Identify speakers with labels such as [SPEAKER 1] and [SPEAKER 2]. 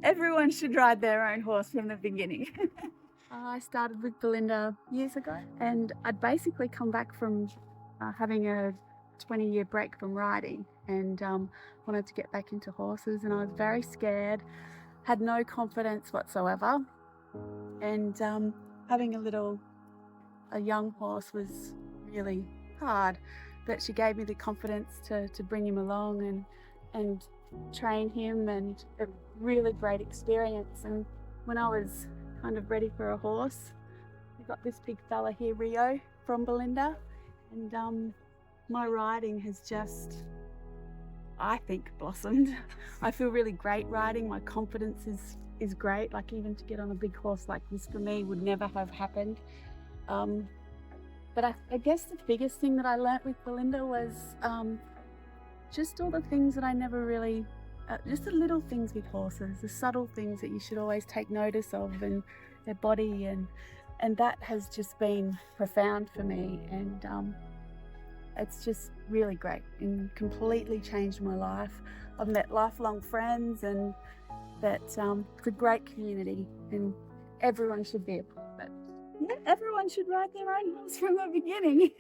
[SPEAKER 1] Everyone should ride their own horse from the beginning. I started with Belinda years ago, and I'd basically come back from having a 20-year break from riding, and wanted to get back into horses, and I was very scared, had no confidence whatsoever, and having a young horse was really hard, but she gave me the confidence to bring him along and train him, and a really great experience. And when I was kind of ready for a horse, we got this big fella here, Rio, from Belinda, and my riding has just, I think, blossomed. I feel really great riding. My confidence is great. Like, even to get on a big horse like this for me would never have happened. But I guess the biggest thing that I learnt with Belinda was just all the things that I never really, just the little things with horses, the subtle things that you should always take notice of, and their body, and that has just been profound for me, and it's just really great and completely changed my life. I've met lifelong friends, and it's a great community, and everyone should be a part of it. Yeah, everyone should ride their own horse from the beginning.